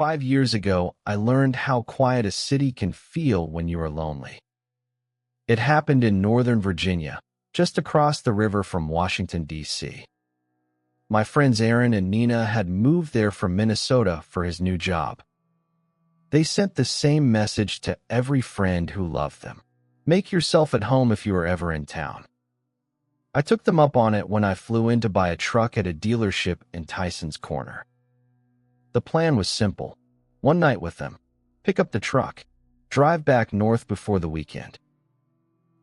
5 years ago, I learned how quiet a city can feel when you are lonely. It happened in Northern Virginia, just across the river from Washington, D.C. My friends Aaron and Nina had moved there from Minnesota for his new job. They sent the same message to every friend who loved them. Make yourself at home if you are ever in town. I took them up on it when I flew in to buy a truck at a dealership in Tyson's Corner. The plan was simple. One night with them, pick up the truck, drive back north before the weekend.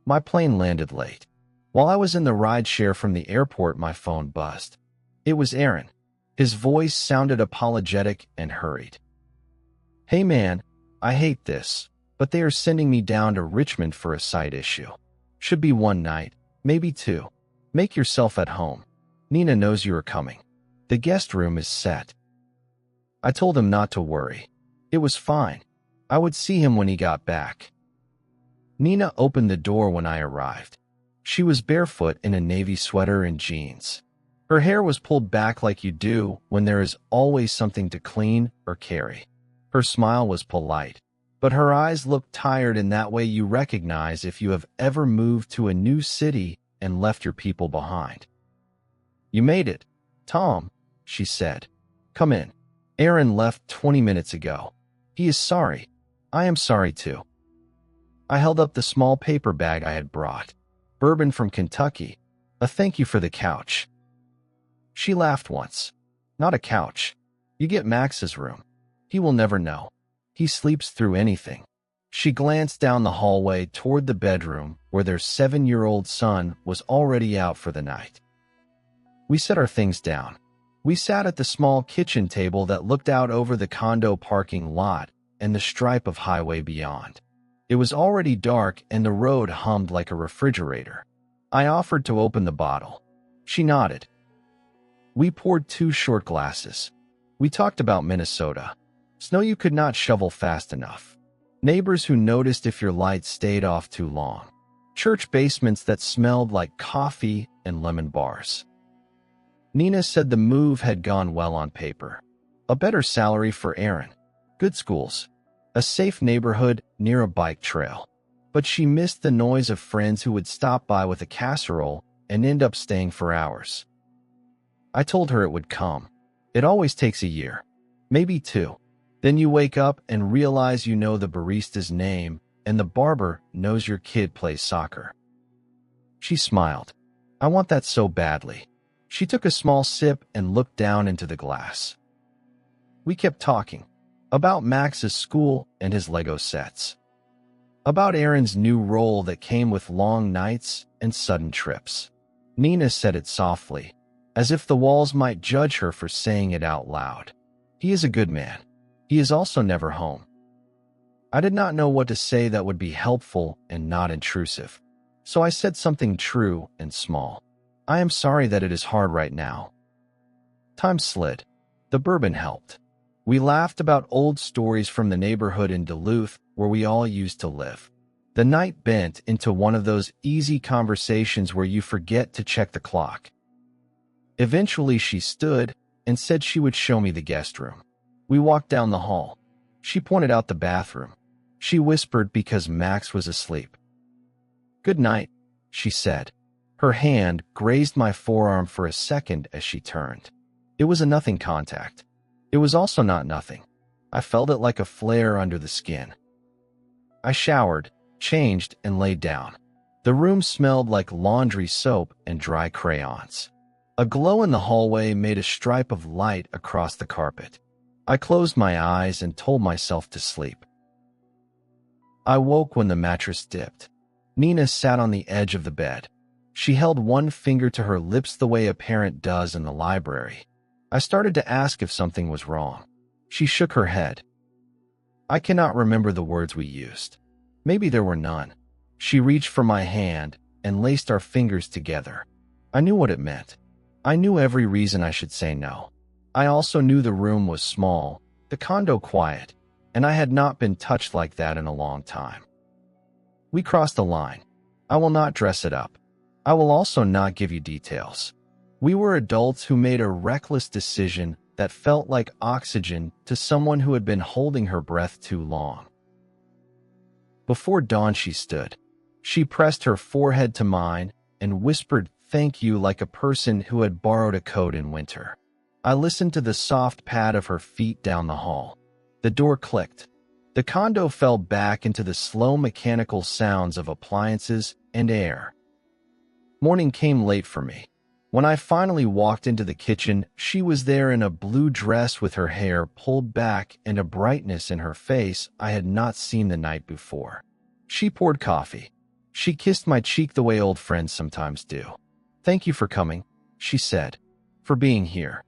My plane landed late. While I was in the rideshare from the airport, my phone buzzed. It was Aaron. His voice sounded apologetic and hurried. Hey man, I hate this, but they are sending me down to Richmond for a side issue. Should be one night, maybe two. Make yourself at home. Nina knows you are coming. The guest room is set. I told him not to worry. It was fine. I would see him when he got back. Nina opened the door when I arrived. She was barefoot in a navy sweater and jeans. Her hair was pulled back like you do when there is always something to clean or carry. Her smile was polite, but her eyes looked tired in that way you recognize if you have ever moved to a new city and left your people behind. You made it, Tom, she said. Come in. Aaron left 20 minutes ago. He is sorry. I am sorry too. I held up the small paper bag I had brought. Bourbon from Kentucky. A thank you for the couch. She laughed once. Not a couch. You get Max's room. He will never know. He sleeps through anything. She glanced down the hallway toward the bedroom where their 7-year-old son was already out for the night. We set our things down. We sat at the small kitchen table that looked out over the condo parking lot and the stripe of highway beyond. It was already dark and the road hummed like a refrigerator. I offered to open the bottle. She nodded. We poured 2 short glasses. We talked about Minnesota. Snow you could not shovel fast enough. Neighbors who noticed if your lights stayed off too long. Church basements that smelled like coffee and lemon bars. Nina said the move had gone well on paper. A better salary for Aaron. Good schools. A safe neighborhood near a bike trail. But she missed the noise of friends who would stop by with a casserole and end up staying for hours. I told her it would come. It always takes a year. Maybe 2. Then you wake up and realize you know the barista's name and the barber knows your kid plays soccer. She smiled. I want that so badly. She took a small sip and looked down into the glass. We kept talking. About Max's school and his Lego sets. About Aaron's new role that came with long nights and sudden trips. Nina said it softly, as if the walls might judge her for saying it out loud. He is a good man. He is also never home. I did not know what to say that would be helpful and not intrusive, so I said something true and small. I am sorry that it is hard right now. Time slid. The bourbon helped. We laughed about old stories from the neighborhood in Duluth where we all used to live. The night bent into one of those easy conversations where you forget to check the clock. Eventually she stood and said she would show me the guest room. We walked down the hall. She pointed out the bathroom. She whispered because Max was asleep. Good night, she said. Her hand grazed my forearm for a second as she turned. It was a nothing contact. It was also not nothing. I felt it like a flare under the skin. I showered, changed, and laid down. The room smelled like laundry soap and dry crayons. A glow in the hallway made a stripe of light across the carpet. I closed my eyes and told myself to sleep. I woke when the mattress dipped. Nina sat on the edge of the bed. She held one finger to her lips the way a parent does in the library. I started to ask if something was wrong. She shook her head. I cannot remember the words we used. Maybe there were none. She reached for my hand and laced our fingers together. I knew what it meant. I knew every reason I should say no. I also knew the room was small, the condo quiet, and I had not been touched like that in a long time. We crossed a line. I will not dress it up. I will also not give you details. We were adults who made a reckless decision that felt like oxygen to someone who had been holding her breath too long. Before dawn she stood. She pressed her forehead to mine and whispered thank you like a person who had borrowed a coat in winter. I listened to the soft pad of her feet down the hall. The door clicked. The condo fell back into the slow mechanical sounds of appliances and air. Morning came late for me. When I finally walked into the kitchen, she was there in a blue dress with her hair pulled back and a brightness in her face I had not seen the night before. She poured coffee. She kissed my cheek the way old friends sometimes do. Thank you for coming, she said, for being here.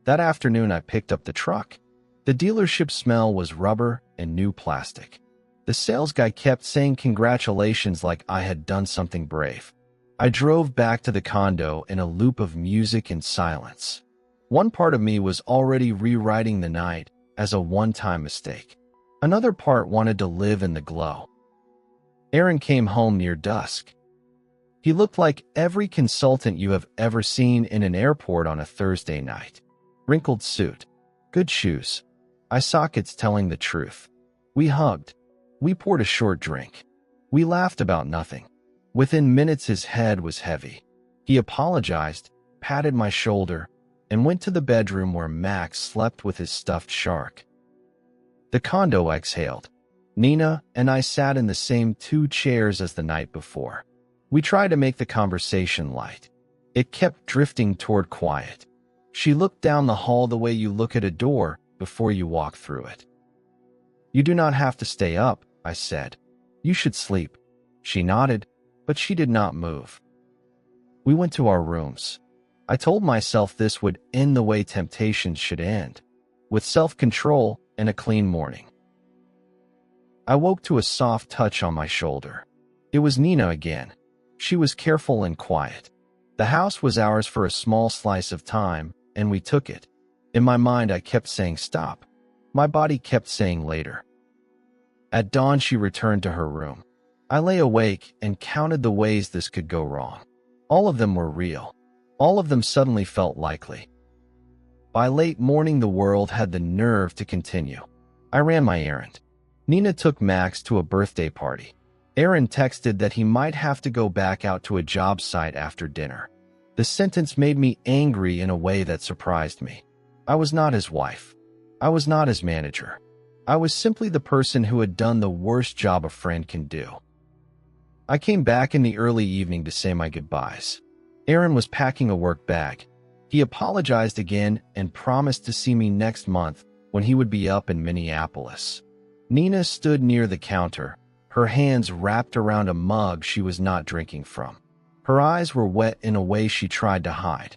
That afternoon I picked up the truck. The dealership smell was rubber and new plastic. The sales guy kept saying congratulations like I had done something brave. I drove back to the condo in a loop of music and silence. One part of me was already rewriting the night as a one-time mistake. Another part wanted to live in the glow. Aaron came home near dusk. He looked like every consultant you have ever seen in an airport on a Thursday night. Wrinkled suit, good shoes, eye sockets telling the truth. We hugged. We poured a short drink. We laughed about nothing. Within minutes his head was heavy. He apologized, patted my shoulder, and went to the bedroom where Max slept with his stuffed shark. The condo exhaled. Nina and I sat in the same 2 chairs as the night before. We tried to make the conversation light. It kept drifting toward quiet. She looked down the hall the way you look at a door before you walk through it. You do not have to stay up, I said. You should sleep. She nodded, but she did not move. We went to our rooms. I told myself this would end the way temptations should end, with self-control and a clean morning. I woke to a soft touch on my shoulder. It was Nina again. She was careful and quiet. The house was ours for a small slice of time, and we took it. In my mind, I kept saying stop. My body kept saying later. At dawn, she returned to her room. I lay awake and counted the ways this could go wrong. All of them were real. All of them suddenly felt likely. By late morning, the world had the nerve to continue. I ran my errand. Nina took Max to a birthday party. Aaron texted that he might have to go back out to a job site after dinner. The sentence made me angry in a way that surprised me. I was not his wife. I was not his manager. I was simply the person who had done the worst job a friend can do. I came back in the early evening to say my goodbyes. Aaron was packing a work bag. He apologized again and promised to see me next month when he would be up in Minneapolis. Nina stood near the counter, her hands wrapped around a mug she was not drinking from. Her eyes were wet in a way she tried to hide.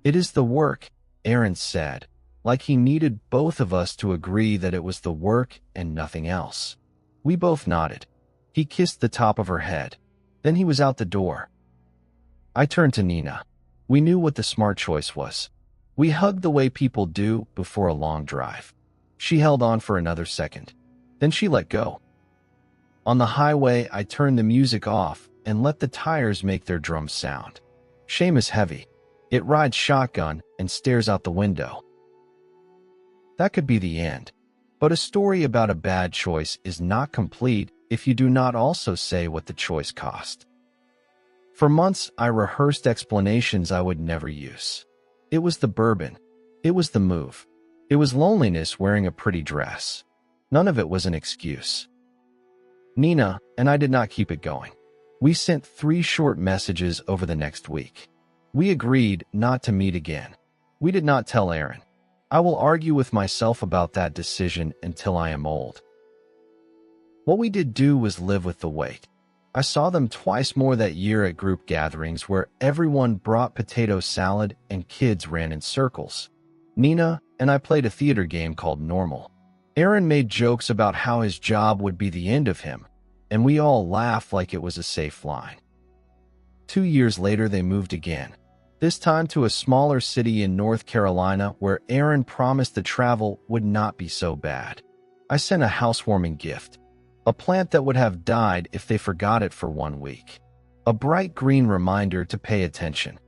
It is the work, Aaron said, like he needed both of us to agree that it was the work and nothing else. We both nodded. He kissed the top of her head. Then he was out the door. I turned to Nina. We knew what the smart choice was. We hugged the way people do before a long drive. She held on for another second. Then she let go. On the highway, I turned the music off and let the tires make their drums sound. Shame is heavy. It rides shotgun and stares out the window. That could be the end. But a story about a bad choice is not complete if you do not also say what the choice cost. For months, I rehearsed explanations I would never use. It was the bourbon. It was the move. It was loneliness wearing a pretty dress. None of it was an excuse. Nina and I did not keep it going. We sent 3 short messages over the next week. We agreed not to meet again. We did not tell Aaron. I will argue with myself about that decision until I am old. What we did do was live with the weight. I saw them twice more that year at group gatherings where everyone brought potato salad and kids ran in circles. Nina and I played a theater game called Normal. Aaron made jokes about how his job would be the end of him, and we all laughed like it was a safe line. 2 years later, they moved again, this time to a smaller city in North Carolina where Aaron promised the travel would not be so bad. I sent a housewarming gift, a plant that would have died if they forgot it for 1 week, a bright green reminder to pay attention.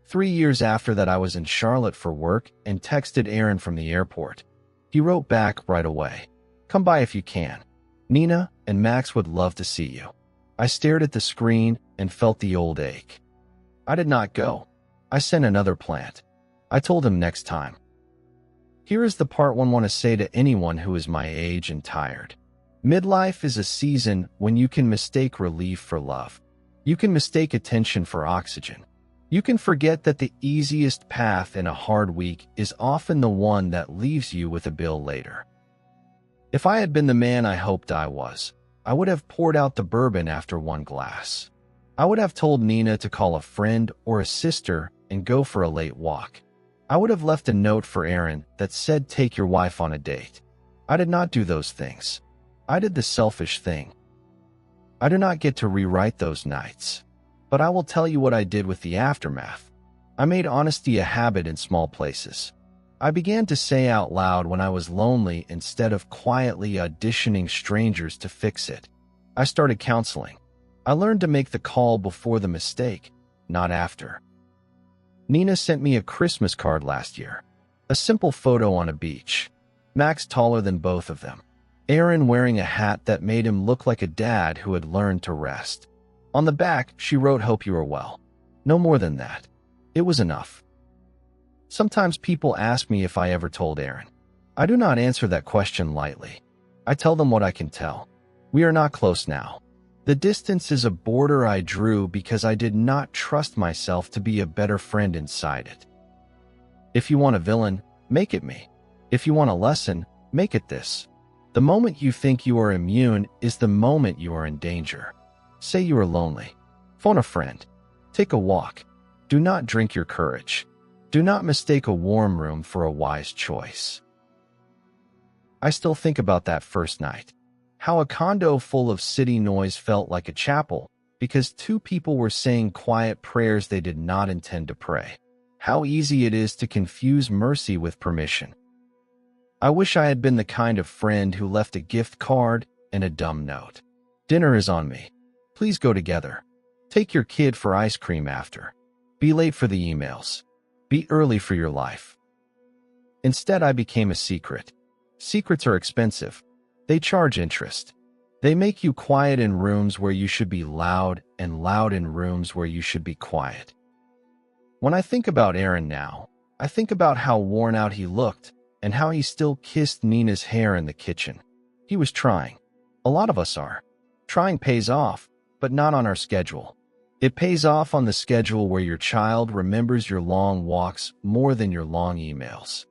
3 years after that, I was in Charlotte for work and texted Aaron from the airport. He wrote back right away. Come by if you can. Nina and Max would love to see you. I stared at the screen and felt the old ache. I did not go. I sent another plant. I told him next time. Here is the part one want to say to anyone who is my age and tired. Midlife is a season when you can mistake relief for love. You can mistake attention for oxygen. You can forget that the easiest path in a hard week is often the one that leaves you with a bill later. If I had been the man I hoped I was, I would have poured out the bourbon after one glass. I would have told Nina to call a friend or a sister and go for a late walk. I would have left a note for Aaron that said take your wife on a date. I did not do those things. I did the selfish thing. I do not get to rewrite those nights. But I will tell you what I did with the aftermath. I made honesty a habit in small places. I began to say out loud when I was lonely instead of quietly auditioning strangers to fix it. I started counseling. I learned to make the call before the mistake, not after. Nina sent me a Christmas card last year. A simple photo on a beach. Max taller than both of them. Aaron wearing a hat that made him look like a dad who had learned to rest. On the back, she wrote, "Hope you are well." No more than that. It was enough. Sometimes people ask me if I ever told Aaron. I do not answer that question lightly. I tell them what I can tell. We are not close now. The distance is a border I drew because I did not trust myself to be a better friend inside it. If you want a villain, make it me. If you want a lesson, make it this. The moment you think you are immune is the moment you are in danger. Say you are lonely. Phone a friend. Take a walk. Do not drink your courage. Do not mistake a warm room for a wise choice. I still think about that first night. How a condo full of city noise felt like a chapel because two people were saying quiet prayers they did not intend to pray. How easy it is to confuse mercy with permission. I wish I had been the kind of friend who left a gift card and a dumb note. Dinner is on me. Please go together. Take your kid for ice cream after. Be late for the emails. Be early for your life. Instead, I became a secret. Secrets are expensive. They charge interest. They make you quiet in rooms where you should be loud and loud in rooms where you should be quiet. When I think about Aaron now, I think about how worn out he looked and how he still kissed Nina's hair in the kitchen. He was trying. A lot of us are. Trying pays off, but not on our schedule. It pays off on the schedule where your child remembers your long walks more than your long emails.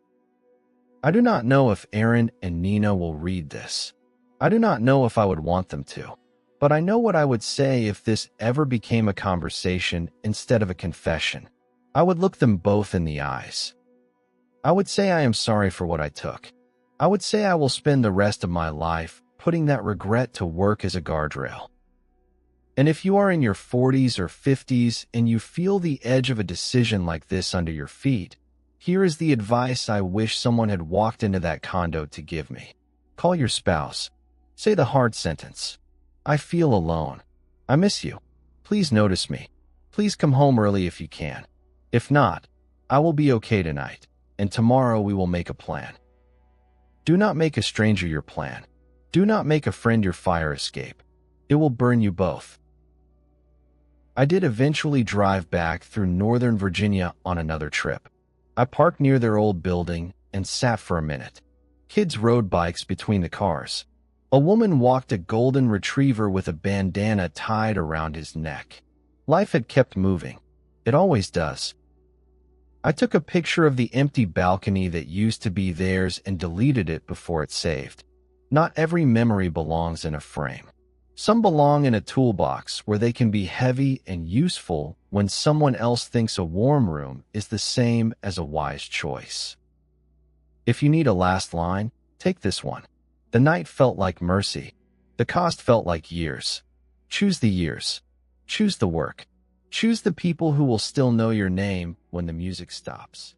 I do not know if Aaron and Nina will read this. I do not know if I would want them to. But I know what I would say if this ever became a conversation instead of a confession. I would look them both in the eyes. I would say I am sorry for what I took. I would say I will spend the rest of my life putting that regret to work as a guardrail. And if you are in your 40s or 50s and you feel the edge of a decision like this under your feet, here is the advice I wish someone had walked into that condo to give me. Call your spouse. Say the hard sentence. I feel alone. I miss you. Please notice me. Please come home early if you can. If not, I will be okay tonight, and tomorrow we will make a plan. Do not make a stranger your plan. Do not make a friend your fire escape. It will burn you both. I did eventually drive back through Northern Virginia on another trip. I parked near their old building and sat for a minute. Kids rode bikes between the cars. A woman walked a golden retriever with a bandana tied around his neck. Life had kept moving. It always does. I took a picture of the empty balcony that used to be theirs and deleted it before it saved. Not every memory belongs in a frame. Some belong in a toolbox where they can be heavy and useful when someone else thinks a warm room is the same as a wise choice. If you need a last line, take this one. The night felt like mercy. The cost felt like years. Choose the years. Choose the work. Choose the people who will still know your name when the music stops.